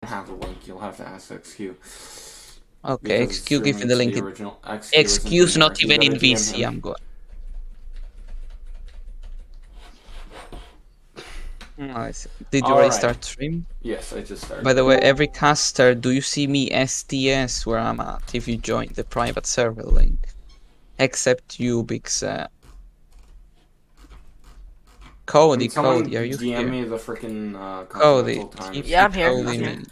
have the link. You'll have to ask XQ. Okay, Because XQ give me the link. Original. XQ's not You even gotta in DM VC. him. I'm going. Did you already start stream? Yes, I just started. By the way, every caster, do you see me STS where I'm at if you join the private server link? Except you, Bix. Cody, are you DM here? me the freaking Cody, yeah, I'm here. Cody, I'm here.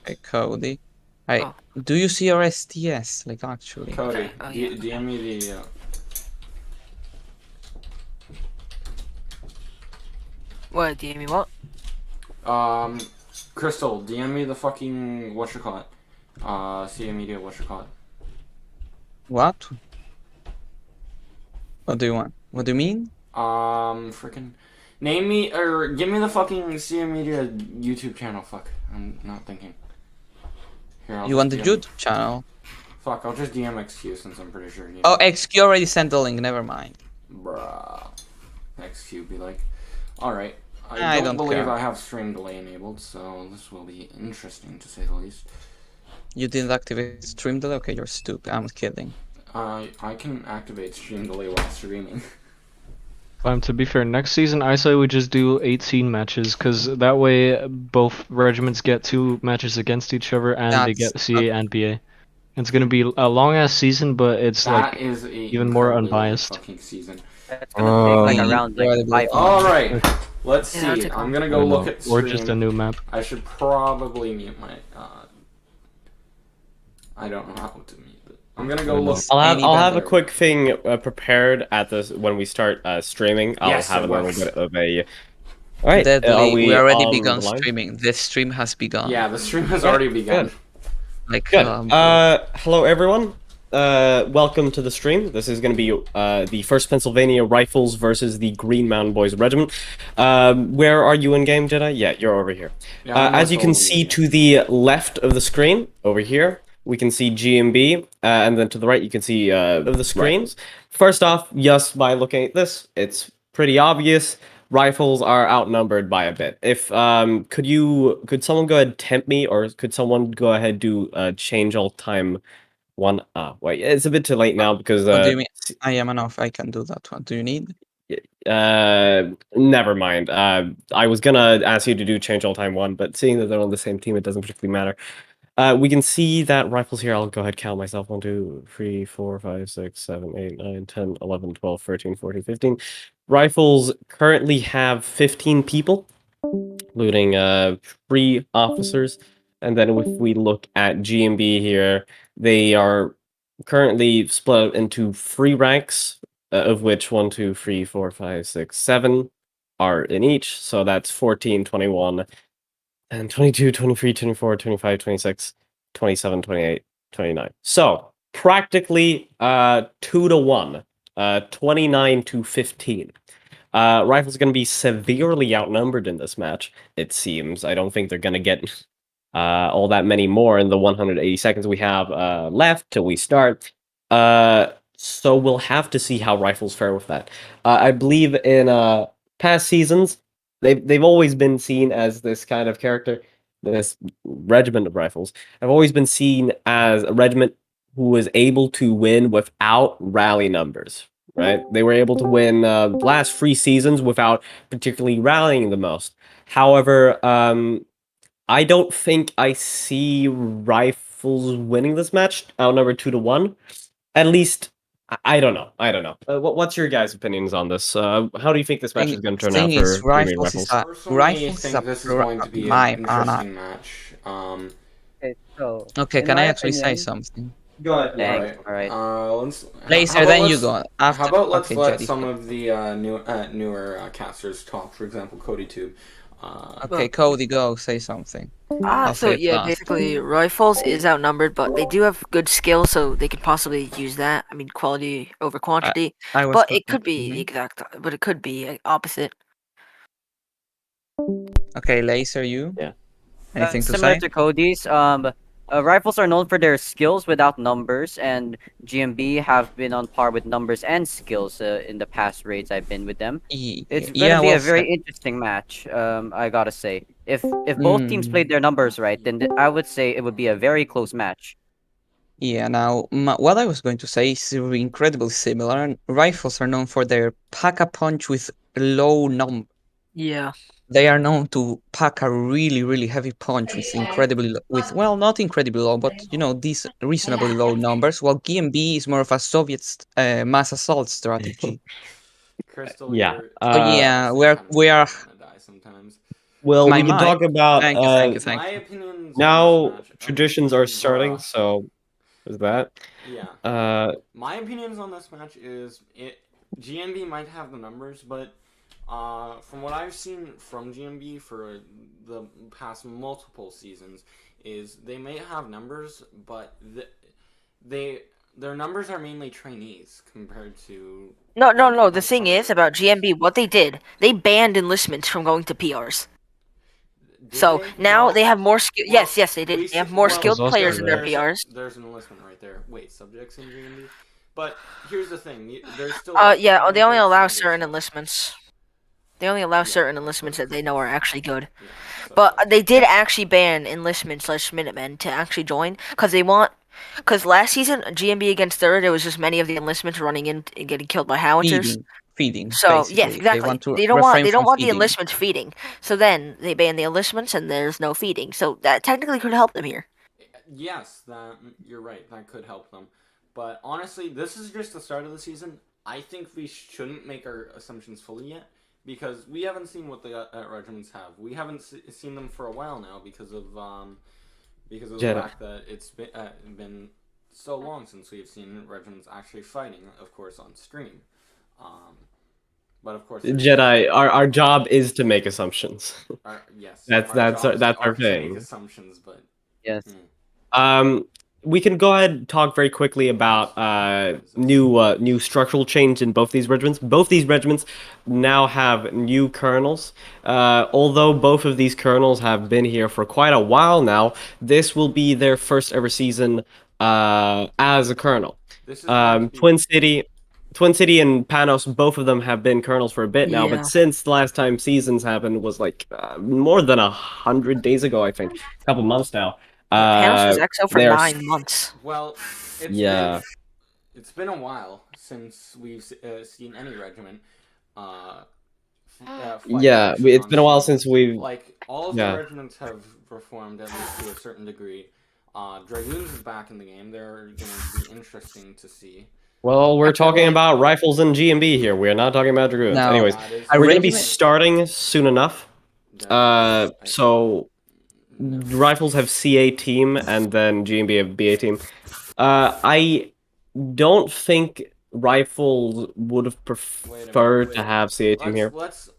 Hey, Cody. Hey, do you see your STS? Like, actually? Cody, DM me the... What, DM me what? Crystal, DM me the fucking... whatchamacallit? CA Media, whatchamacallit? What? What do you want? What do you mean? Freaking... Name me, or give me the fucking CA Media YouTube channel, fuck. I'm not thinking. Here, You want the YouTube channel? Fuck, I'll just DM XQ since I'm pretty sure. Oh, XQ already sent the link, never mind. Bruh. XQ be like, alright. I don't believe care. I have stream delay enabled, so this will be interesting to say the least. You didn't activate stream delay? Okay, you're stupid. I'm kidding. I can activate stream delay while streaming. To be fair, next season I say we just do 18 matches, because that way both regiments get 2 matches against each other and they get CA and BA. It's gonna be a long ass season, but it's that like is even more unbiased. Fucking season. It's gonna take like around like 5 months. Alright, let's see. I'm gonna go look at stream. Or just a new map. I should probably mute my I don't know how to mute it. I'm gonna go look. I'll have a quick thing prepared at this when we start streaming. I'll have a little bit of a. All right, we already begun streaming. The stream has begun. Yeah, the stream has already begun. Like, good. Hello everyone. Welcome to the stream. This is going to be the 1st Pennsylvania Rifles versus the Green Mountain Boys Regiment. Where are you in game, Jedi? Yeah, you're over here. As you can see to the left of the screen, over here, we can see GMB, and then to the right you can see of the screens. Right. First off, just by looking at this, it's pretty obvious. Rifles are outnumbered by a bit. If could someone go ahead and tempt me, or could someone go ahead and do change all time 1? Wait, it's a bit too late now because what do you mean? I am enough. I can do that one. Do you need? Never mind. I was gonna ask you to do change all time 1, but seeing that they're on the same team, it doesn't particularly matter. We can see that rifles here, I'll go ahead and count myself. 1, 2, 3, 4, 5, 6, 7, 8, 9, 10, 11, 12, 13, 14, 15. Rifles currently have 15 people, including 3 officers. And then if we look at GMB here, they are currently split into 3 ranks, of which 1, 2, 3, 4, 5, 6, 7 are in each. So that's 14, 21, and 22, 23, 24, 25, 26, 27, 28, 29. So practically 2 to 1, 29 to 15. Rifles are going to be severely outnumbered in this match, it seems. I don't think they're going to get all that many more in the 180 seconds we have left till we start. So we'll have to see how rifles fare with that. I believe in past seasons, they've always been seen as this kind of character, this regiment of rifles. Have always been seen as a regiment who was able to win without rally numbers, right? They were able to win the last 3 seasons without particularly rallying the most. However, I don't think I see rifles winning this match, outnumbered 2 to 1. At least, I don't know. What's your guys' opinions on this? How do you think this match is going to turn out for rifles? Rifles is this is going to be an interesting match. Okay, can I actually say something? Go ahead. Alright. Laser, then you go. After, how about let's let some of the newer casters talk. For example, Cody Tube. Okay, Cody, go say something. So yeah, basically rifles is outnumbered, but they do have good skill, so they could possibly use that. I mean, quality over quantity. But it could be exact. But it could be opposite. Okay, Laser, you? Yeah. Anything to say? Similar to Cody's, Rifles are known for their skills without numbers, and GMB have been on par with numbers and skills in the past raids I've been with them. It's gonna be well a very said. interesting match. I gotta say, if both teams played their numbers right, then I would say it would be a very close match. Yeah, now, what I was going to say is incredibly similar. Rifles are known for their pack-a-punch with low number. Yeah. They are known to pack a really, really heavy punch with well, not incredibly low, but these reasonably low numbers. While GMB is more of a Soviet mass assault strategy. Crystal, Yeah. So yeah, we are. Die sometimes. Well, My we can talk about. Thank you. My opinions. Now traditions are starting, so is that? Yeah. My opinions on this match is GMB might have the numbers, but from what I've seen from GMB for the past multiple seasons, is they may have numbers, but their numbers are mainly trainees compared to. No. The thing is about GMB, what they did, they banned enlistments from going to PRs. So now they have more skill. Yes, they did. They have more skilled players in their PRs. There's an enlistment right there. Wait, subjects in GMB? But here's the thing. There's still. Yeah. They only allow certain enlistments. They only allow certain enlistments that they know are actually good. But they did actually ban enlistments / Minutemen to actually join because last season GMB against Third, there was just many of the enlistments running in and getting killed by howitzers. Feeding. So basically. yes, exactly. They don't want the enlistments feeding. So then they ban the enlistments and there's no feeding. So that technically could help them here. Yes, you're right. That could help them. But honestly, this is just the start of the season. I think we shouldn't make our assumptions fully yet, because we haven't seen what the regiments have. We haven't seen them for a while now because of the fact that it's been so long since we've seen regiments actually fighting. Of course, on stream. But of course, Jedi. Our job is to make assumptions. Yes, that's our thing. Make assumptions, but yes. We can go ahead and talk very quickly about new structural change in both these regiments. Both these regiments now have new colonels. Although both of these colonels have been here for quite a while now, this will be their first ever season as a colonel. Twin City and Panos, both of them have been colonels for a bit now, but since the last time seasons happened was like more than 100 days ago, I think, a couple months now. Panos was XO for 9 months. Well, it's been a while since we've seen any regiment. It's been a while since we've all of the regiments have performed at least to a certain degree. Dragoons is back in the game. They're going to be interesting to see. Well, we're talking about rifles and GMB here. We're not talking about dragoons. Anyways, we're going to be starting soon enough. So rifles have CA team and then GMB have BA team. I don't think rifles would have preferred to have CA team here. Let's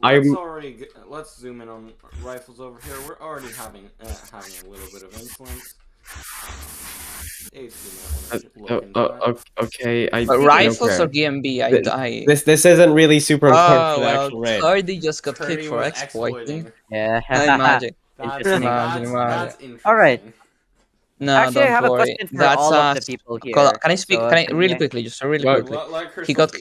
zoom in on rifles over here. We're already having a little bit of influence. Okay. Rifles or GMB? This isn't really super important for the actual raid. Curdy just got kicked for exploiting. Yeah. Imagine. That's interesting. All right. No, actually, don't I have worry. a question for all of the people here. Can I speak? Really quickly? He got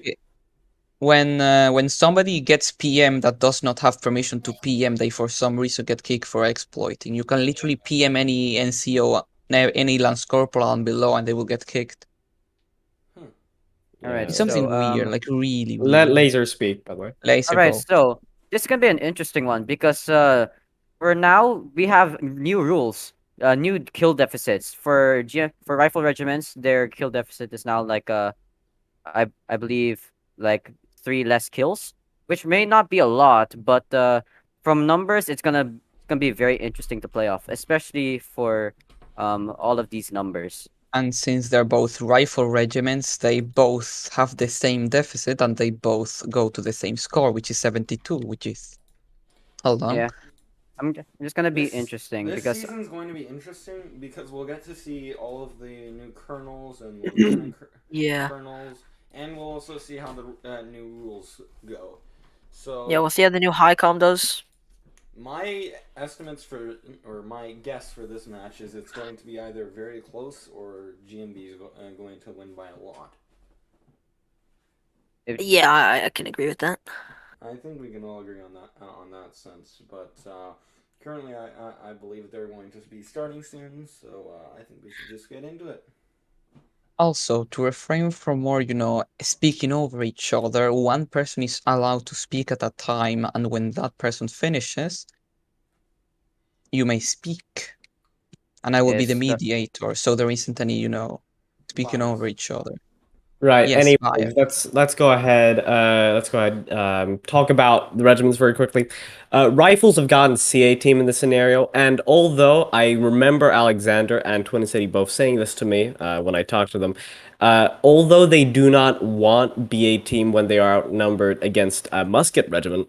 when somebody gets PM that does not have permission to PM, they for some reason get kicked for exploiting. You can literally PM any NCO, any Lance Corporal on below, and they will get kicked. All right, it's something weird, like really weird. Let Laser speak, by the way. Laser, all right, so this is gonna be an interesting one because for now we have new rules, new kill deficits for rifle regiments. Their kill deficit is now like I believe like 3 less kills, which may not be a lot, but from numbers, it's gonna be very interesting to play off, especially for all of these numbers. And since they're both rifle regiments, they both have the same deficit and they both go to the same score, which is 72, which is... Hold on. Yeah. I'm just going to be interesting this because... This season's going to be interesting because we'll get to see all of the new colonels and lieutenant colonels, and we'll also see how the new rules go. So yeah, we'll see how the new high com does. My estimates or my guess for this match is it's going to be either very close or GMB is going to win by a lot. Yeah, I can agree with that. I think we can all agree on that sense. But currently, I believe they're going to be starting soon, so I think we should just get into it. Also, to refrain from more, speaking over each other, one person is allowed to speak at a time, and when that person finishes, you may speak. And I will be the mediator, so there isn't any, speaking Bias. over each other. Right. Yes, Anyways, let's go ahead. Talk about the regiments very quickly. Rifles have gotten CA team in this scenario, and although I remember Alexander and Twin City both saying this to me when I talked to them, although they do not want BA team when they are outnumbered against a musket regiment,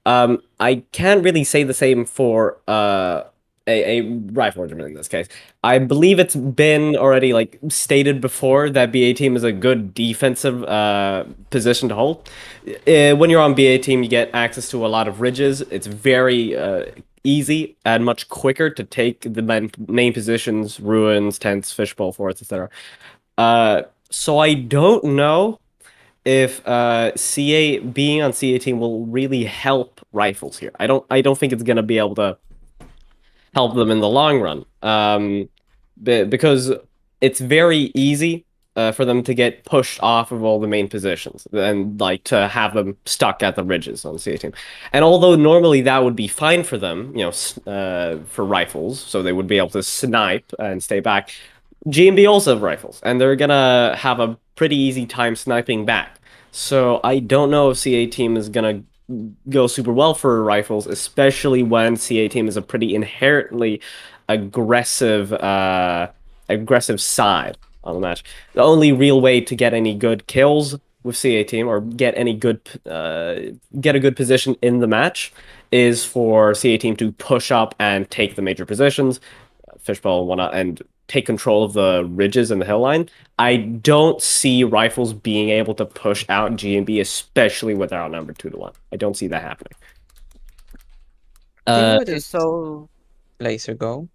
I can't really say the same for a rifle regiment in this case. I believe it's been already stated before that BA team is a good defensive position to hold. When you're on BA team, you get access to a lot of ridges. It's very easy and much quicker to take the main positions, ruins, tents, fishbowl, forts, etc. So I don't know if being on CA team will really help rifles here. I don't think it's gonna be able to help them in the long run. Because it's very easy for them to get pushed off of all the main positions and to have them stuck at the ridges on CA team. And although normally that would be fine for them, for rifles, so they would be able to snipe and stay back, GMB also have rifles, and they're gonna have a pretty easy time sniping back. So I don't know if CA team is gonna go super well for rifles, especially when CA team is a pretty inherently aggressive side on the match. The only real way to get any good kills with CA team or get a good position in the match is for CA team to push up and take the major positions, fishbowl and whatnot, and take control of the ridges and the hill line. I don't see rifles being able to push out GMB, especially with our number 2-1. I don't see that happening. So laser go.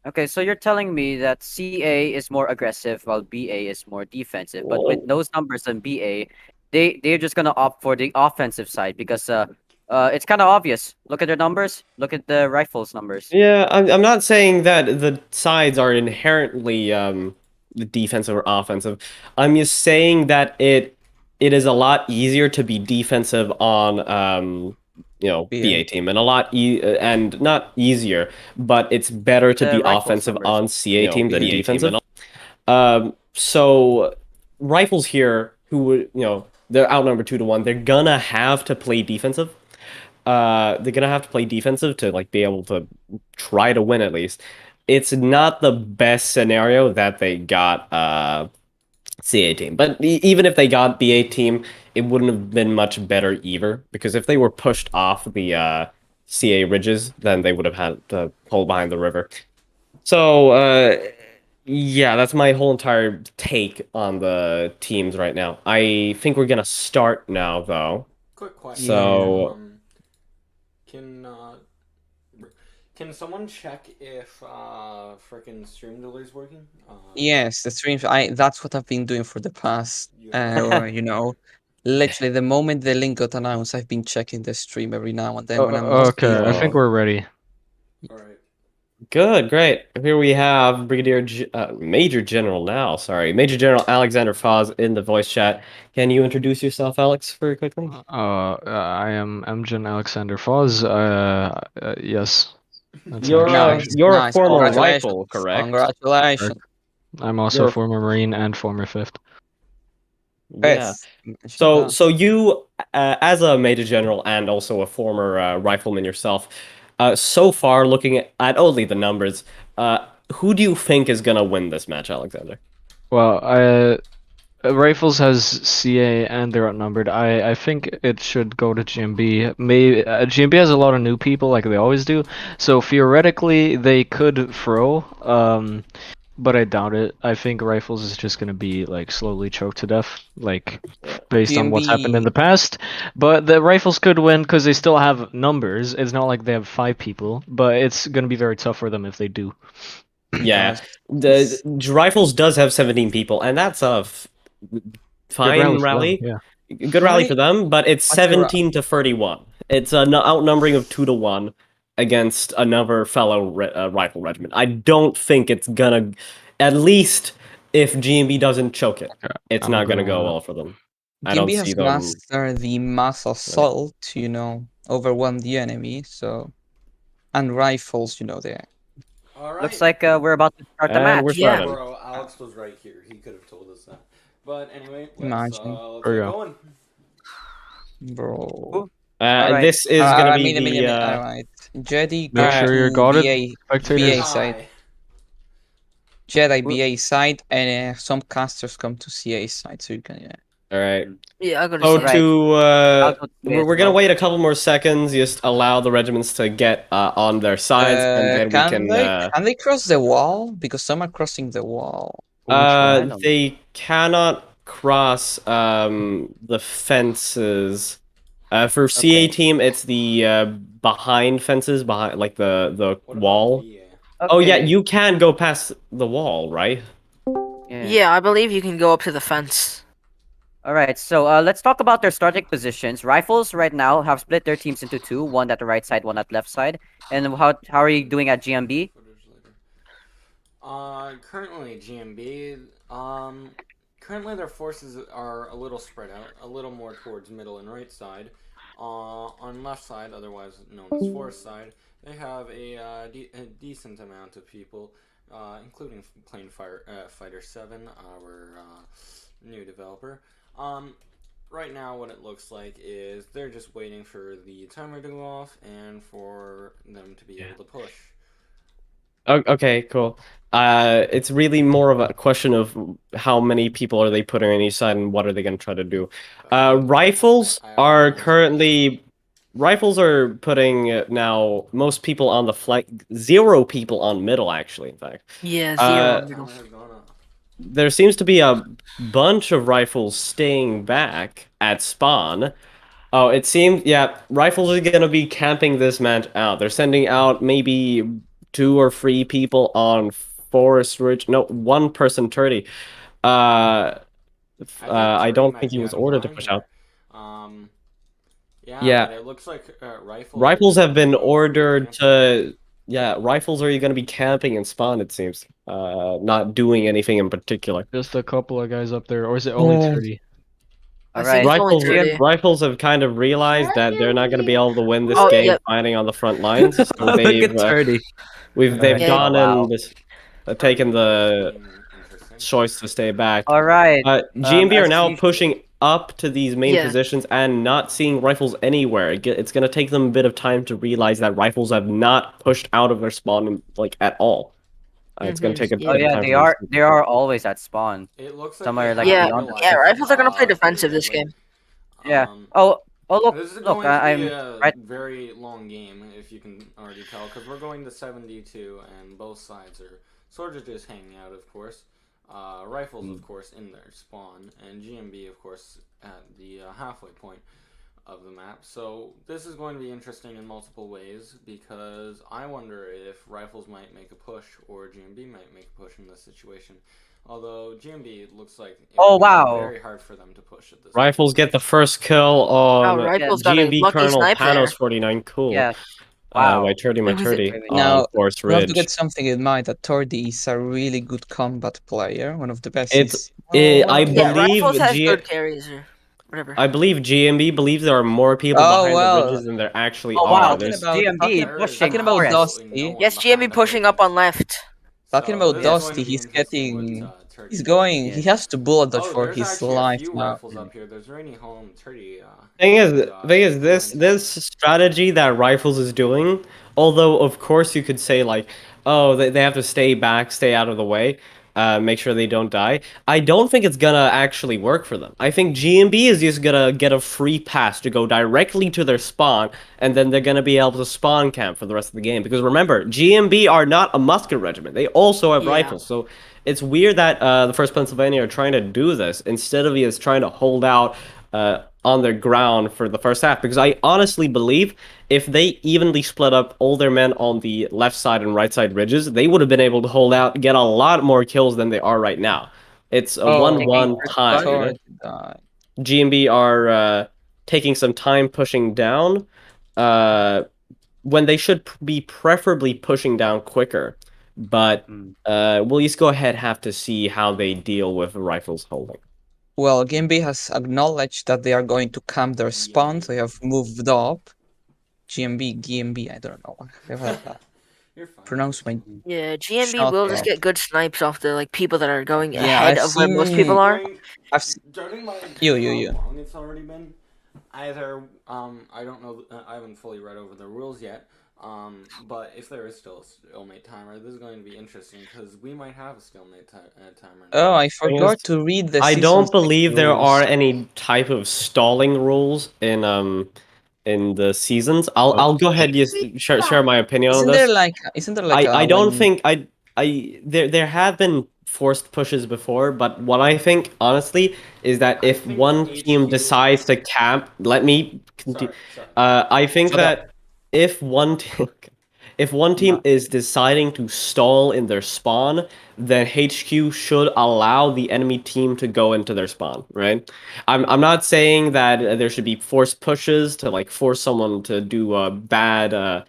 Okay, so you're telling me that CA is more aggressive while BA is more defensive, but with those numbers on BA, they're just gonna opt for the offensive side because it's kind of obvious. Look at their numbers. Look at the rifles numbers. Yeah, I'm not saying that the sides are inherently defensive or offensive. I'm just saying that it is a lot easier to be defensive on BA team, and a lot and not easier, but it's better to be offensive on CA team than defensive. So rifles here, who would they're outnumbered 2-1. They're gonna have to play defensive. They're gonna have to play defensive to be able to try to win at least. It's not the best scenario that they got CA team, but even if they got BA team, it wouldn't have been much better either, because if they were pushed off the CA ridges, then they would have had to hold behind the river. So yeah, that's my whole entire take on the teams right now. I think we're gonna start now, though. Quick question. So can someone check if frickin' stream delay is working? Yes, the stream. That's what I've been doing for the past. Literally the moment the link got announced, I've been checking the stream every now and then when I'm not okay, I think we're ready. All right. Good, great. Here we have Major General Alexander Foz in the voice chat. Can you introduce yourself, Alex, very quickly? I am Mgen Alexander Foz. Yes. You're a former rifle, correct? Congratulations. I'm also a former Marine and former 5th. Yeah. So you, as a Major General and also a former rifleman yourself, so far looking at only the numbers, who do you think is gonna win this match, Alexander? Well, Rifles has CA and they're outnumbered. I think it should go to GMB. GMB has a lot of new people, like they always do. So theoretically, they could throw. but I doubt it. I think Rifles is just gonna be like slowly choked to death, like based on what's happened in the past. But the Rifles could win because they still have numbers. It's not like they have 5 people, but it's gonna be very tough for them if they do. Yeah, the Rifles does have 17 people, and that's a fine rally. Yeah, good rally for them. But it's 17 to 31. It's an outnumbering of 2 to 1 against another fellow rifle regiment. I don't think it's gonna, at least if GMB doesn't choke it, it's not gonna go well for them. I don't GMB see has them. mastered the mass assault, you know, overwhelm the enemy, so and rifles, you know, there. Alright. Looks like we're about to start the match. We're starting. Bro, Alex was right here. He could have told us that. But anyway, let's Imagine. get going. Bro. Alright. This is gonna be the. Alright. Jedi, make sure you're guarded, BA side. Jedi BA side, and some casters come to CA side, so you can, yeah. Alright. Yeah, I got Oh, to we're gonna wait a couple more seconds, just allow the regiments to get on their sides, and then we can. Can they cross the wall? Because some are crossing the wall. They cannot cross the fences. For CA team, it's the behind fences, behind like the wall. Oh yeah, you can go past the wall, right? Yeah, I believe you can go up to the fence. Alright, so let's talk about their starting positions. Rifles right now have split their teams into 2, one at the right side, one at left side. And how are you doing at GMB? Currently GMB, currently their forces are a little spread out, a little more towards middle and right side. On left side, otherwise known as force side, they have a decent amount of people, including Plane Fighter 7, our new developer. Right now what it looks like is they're just waiting for the timer to go off and for them to be able to push. Okay, cool. It's really more of a question of how many people are they putting on each side and what are they going to try to do. Rifles are putting now most people on the flank, 0 people on middle actually, in fact. Yeah, 0 on middle. There seems to be a bunch of rifles staying back at spawn. Oh, it seems, yeah, rifles are going to be camping this match out. They're sending out maybe 2 or 3 people on Forest Ridge. No, 1 person 30. I don't think he was ordered to push out. Yeah. It looks like rifles have been ordered to. Yeah, rifles are going to be camping in spawn. It seems, not doing anything in particular. Just a couple of guys up there, or is it only 30? Alright, rifles have kind of realized that they're not going to be able to win this game fighting on the front lines. So Look at 30. They've gone and taken the choice to stay back. Alright. GMB are now pushing up to these main positions and not seeing rifles anywhere. It's going to take them a bit of time to realize that rifles have not pushed out of their spawn like at all. It's going to take a bit of time. They are always at spawn. It looks like somewhere like rifles are going to play defensive this game. Yeah. Oh look, this is going to be a right. very long game, if you can already tell, because we're going to 72, and both sides are sort of just hanging out, of course. Rifles, of course, in their spawn, and GMB, of course, at the halfway point of the map. So this is going to be interesting in multiple ways, because I wonder if Rifles might make a push, or GMB might make a push in this situation. Although GMB, it looks like it would be very hard for them to push at this Rifles point. get the first kill on GMB Colonel Panos 49. Cool. Yeah. Wow. My 30. Now, Forest we have Ridge. to get something in mind that Tordi is a really good combat player, one of the best. I believe Rifles has good carries or whatever. I believe GMB believes there are more people behind the ridges than there actually are. GMB pushing. Talking about Dusty. Yes, GMB pushing up on left. Talking about Dusty, he has to bullet dodge for his life now. Thing is, this strategy that Rifles is doing, although of course you could say like, oh, they have to stay back, stay out of the way. make sure they don't die. I don't think it's gonna actually work for them. I think GMB is just gonna get a free pass to go directly to their spawn, and then they're gonna be able to spawn camp for the rest of the game. Because remember, GMB are not a musket regiment. They also have rifles. So it's weird that the 1st Pennsylvania are trying to do this instead of just trying to hold out on their ground for the first half. Because I honestly believe if they evenly split up all their men on the left side and right side ridges, they would have been able to hold out, get a lot more kills than they are right now. It's a 1-1 tie. GMB are taking some time pushing down when they should be preferably pushing down quicker. But we'll just go ahead have to see how they deal with rifles holding. Well, GMB has acknowledged that they are going to camp their spawn. They have moved up. GMB, I don't know. Pronounce my. Yeah, GMB will just get good snipes off the people that are going Yeah, ahead of where most people are. I've seen. You. How long it's already been? Either I don't know. I haven't fully read over the rules yet. But if there is still a stalemate timer, this is going to be interesting because we might have a stalemate timer. Oh, I forgot to read the. I don't believe there are any type of stalling rules in the seasons. I'll go ahead and share my opinion on this. Isn't there like I don't think there have been forced pushes before, but what I think honestly is that if one team decides to camp, let me continue. I think that if one team is deciding to stall in their spawn, then HQ should allow the enemy team to go into their spawn, right? I'm not saying that there should be forced pushes to like force someone to do a bad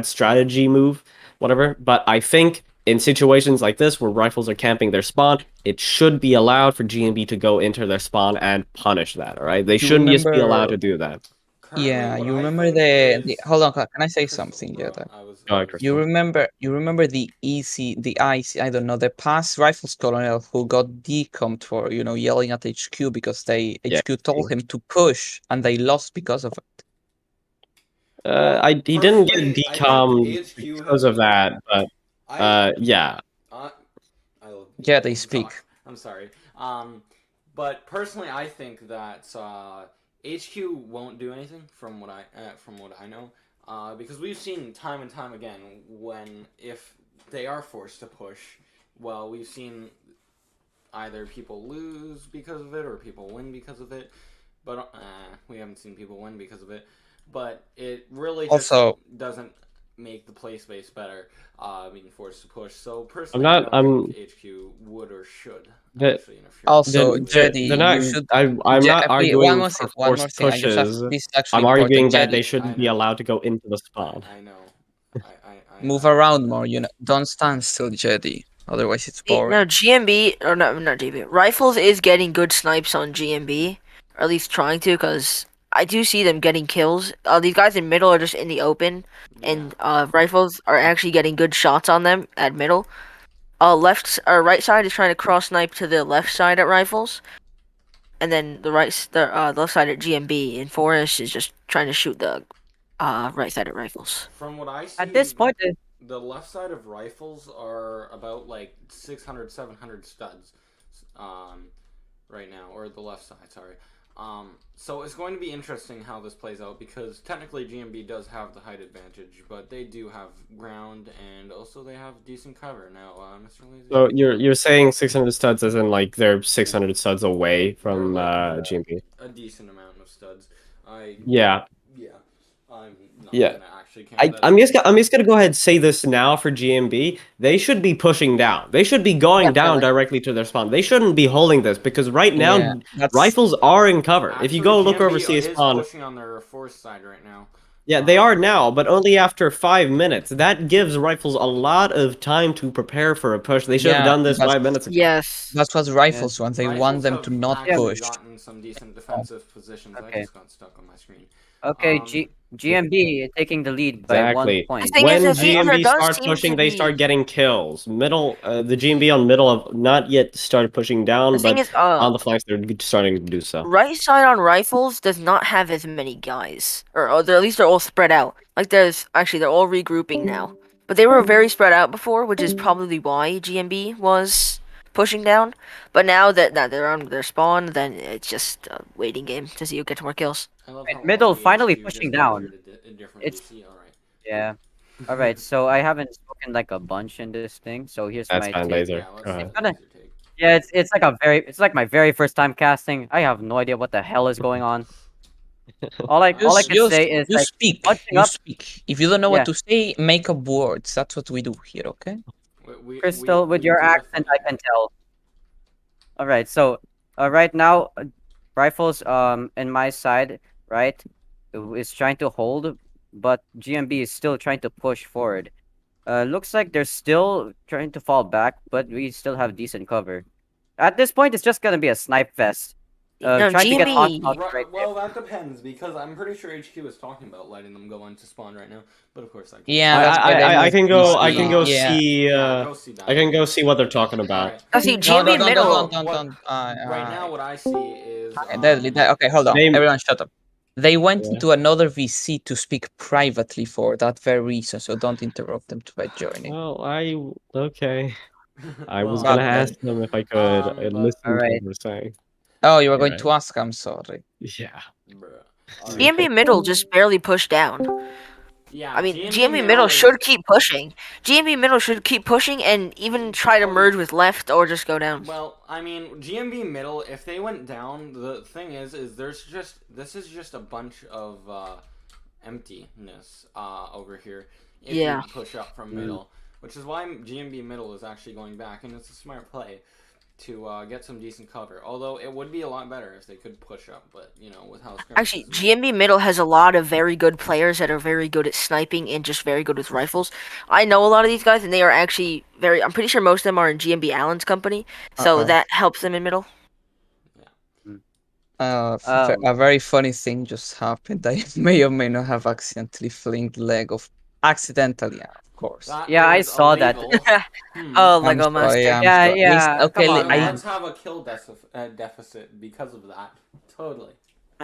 strategy move, whatever, but I think in situations like this where rifles are camping their spawn, it should be allowed for GMB to go into their spawn and punish that, all right? They shouldn't just be allowed to do that. Yeah, you remember the hold on, can I say something, Jetta? You remember the IC, I don't know, the past rifles colonel who got decomped for, yelling at HQ because HQ told him to push and they lost because of it. He didn't get decomped because of that, but yeah. Yeah, they speak. I'm sorry. But personally, I think that HQ won't do anything from what I know, because we've seen time and time again if they are forced to push, well, we've seen either people lose because of it or people win because of it, but we haven't seen people win because of it. But it really just doesn't make the play space better, being forced to push. So personally, I don't think HQ would or should. Also, Jedi, I'm not arguing for forced pushes. I'm arguing that they shouldn't be allowed to go into the spawn. I know. Move around more, don't stand still, Jedi. Otherwise, it's boring. No, GMB or not GMB. Rifles is getting good snipes on GMB, or at least trying to, because I do see them getting kills. These guys in middle are just in the open, and rifles are actually getting good shots on them at middle. Right side is trying to cross snipe to the left side at rifles, and then the left side at GMB and Forest is just trying to shoot the right side at rifles. From what I see, at this point, the left side of rifles are about like 600, 700 studs, right now, or the left side. Sorry. So it's going to be interesting how this plays out because technically GMB does have the height advantage, but they do have ground and also they have decent cover now. Mr. Lazy. So you're saying 600 studs as in like they're 600 studs away from GMB? A decent amount of studs. Yeah. I'm not yeah. Gonna actually count I'm just gonna go ahead and say this now for GMB. They should be pushing down. They should be going down directly to their spawn. They shouldn't be holding this because right now rifles are in cover. Actually, if you go GMB look over CS spawn, pushing on their force side right now. Yeah, they are now, but only after 5 minutes. That gives rifles a lot of time to prepare for a push. They should have done this 5 minutes ago. Yes. That's what rifles want. They want them to not push. Gotten some decent defensive positions. I just got stuck on my screen. Okay, GMB taking the lead by 1 point. When GMB starts pushing, they start getting kills. The GMB on middle have not yet started pushing down, but on the flanks they're starting to do so. Right side on rifles does not have as many guys, or at least they're all spread out. Like they're all regrouping now, but they were very spread out before, which is probably why GMB was pushing down. But now that they're on their spawn, then it's just a waiting game to see who gets more kills. I love how Middle finally HQ pushing just down. inherited a different It's VC. All right. yeah. All right, so I haven't spoken like a bunch in this thing. So here's That's my fine, take. laser. Yeah, Go let's ahead. Gonna- your take. Yeah, it's like my very first time casting. I have no idea what the hell is going on. All I can say is you like speak. punching You up. speak. If you don't know Yeah. what to say, make up words. That's what we do here, okay? Crystal, with your do the accent, thing. I can tell. All right, so right now, rifles in my side, right, is trying to hold, but GMB is still trying to push forward. Looks like they're still trying to fall back, but we still have decent cover. At this point, it's just gonna be a snipe fest. No, Trying to get hot GMB. shots right there. Well, that depends because I'm pretty sure HQ is talking about letting them go into spawn right now. But of course, Yeah, that's why they I moved can go. I VC. can go Yeah. see. go see that. I can go see what they're talking about. Alright. Oh, see, No, GMB don't, middle. don't. Right now, what I see is Okay, hold on. Name- Everyone shut up. They went Yeah. into another VC to speak privately for that very reason, so don't interrupt them by joining. Well, okay. I was Well, gonna God, ask them if I could but- listen to what Alright. they're saying. Oh, you were going Right. to ask, I'm sorry. Yeah. Bruh. GMB middle just barely pushed down. Yeah, I mean, GMB middle should keep pushing. GMB middle should keep pushing and even try to merge with left or just go down. Well, I mean, GMB middle. If they went down, the thing is this is just a bunch of emptiness over here. If Yeah. you push up from middle, which is why GMB middle is actually going back, and it's a smart play to get some decent cover. Although it would be a lot better if they could push up, but you know, with how Actually, GMB middle has a lot of very good players that are very good at sniping and just very good with rifles. I know a lot of these guys, and they are actually very. I'm pretty sure most of them are in GMB Allen's company, so that helps them in middle. A very funny thing just happened. I may or may not have accidentally flinged leg of accidentally, yeah, of course. Yeah, I saw that. Oh, I'm Lego sorry, Master. I'm Yeah, sorry. yeah, Okay, come on, man. Let's have a kill deficit because of that. Totally.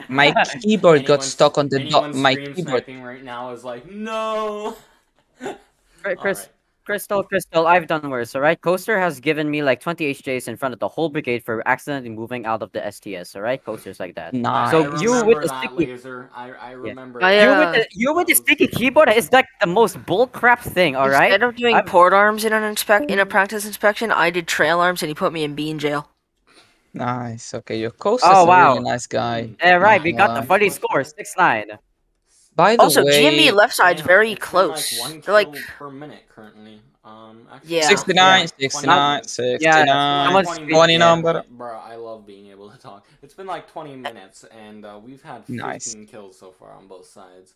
my keyboard got Anyone- stuck on the dot. anyone My stream keyboard. sniping right now is like, no. Crystal, I've done worse, alright? Coaster has given me like 20 HJs in front of the whole brigade for accidentally moving out of the STS, alright? Coasters like that. Nice. So I you remember with the that sticky laser. I remember. you with the sticky keyboard is like the most bullcrap thing, alright? Instead of doing port arms in a practice inspection, I did trail arms, and he put me in bean jail. Nice. Okay, your coaster's Oh, a wow. really nice guy. Right, we got the Nice. funny score, 6-9. By the Also, way, GMB left side's Damn, very it's been close. Like one They're like, kill per minute currently. Actually, Yeah. 69, 20 69, minutes. 69, someone's 20 funny minutes. number. Bro, I love being able to talk. It's been like 20 minutes, and we've had 15 Nice. kills so far on both sides.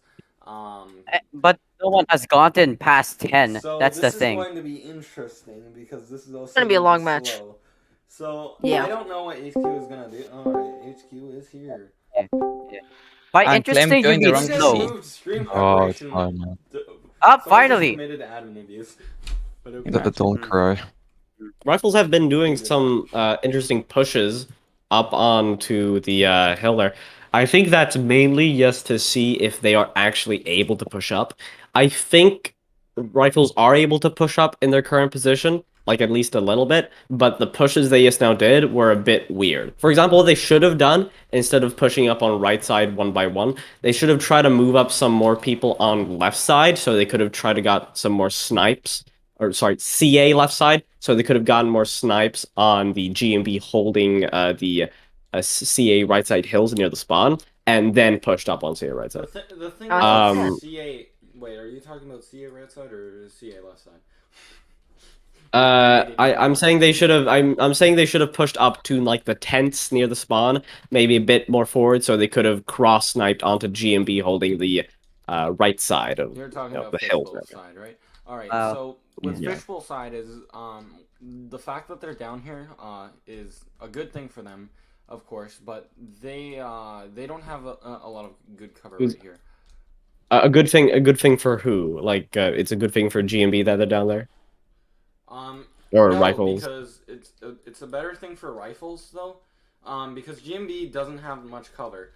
But no one has gotten past 10. So That's the this is thing. going to be interesting because this is also gonna be a long gonna match. slow. So Yeah. I don't know what HQ is gonna do. Alright, HQ is here. By And interesting, Clem you joined the mean wrong You guys slow. team. moved stream Oh, it's preparation. fine, man. Up, Someone just finally! committed admin abuse. But okay. Don't cry. Rifles have been doing some interesting pushes up onto the hill there. I think that's mainly just to see if they are actually able to push up. I think Rifles are able to push up in their current position, like at least a little bit, but the pushes they just now did were a bit weird. For example, what they should have done, instead of pushing up on right side one by one, they should have tried to move up some more people on left side, so they could have tried to got some more snipes. Or sorry, CA left side, so they could have gotten more snipes on the GMB holding the CA right side hills near the spawn, and then pushed up on CA right side. The thing is, CA. Wait, are you talking about CA right side or CA left side? I'm saying they should have. I'm saying they should have pushed up to like the tents near the spawn, maybe a bit more forward, so they could have cross sniped onto GMB holding the right side of You're talking the about hill. Fishbowl side, right? All right. Wow. So with Yeah. Fishbowl side is the fact that they're down here is a good thing for them, of course, but they don't have a lot of good cover right here. A good thing for who? Like it's a good thing for GMB that they're down there. Or No, Rifles. because it's a better thing for Rifles though, because GMB doesn't have much cover.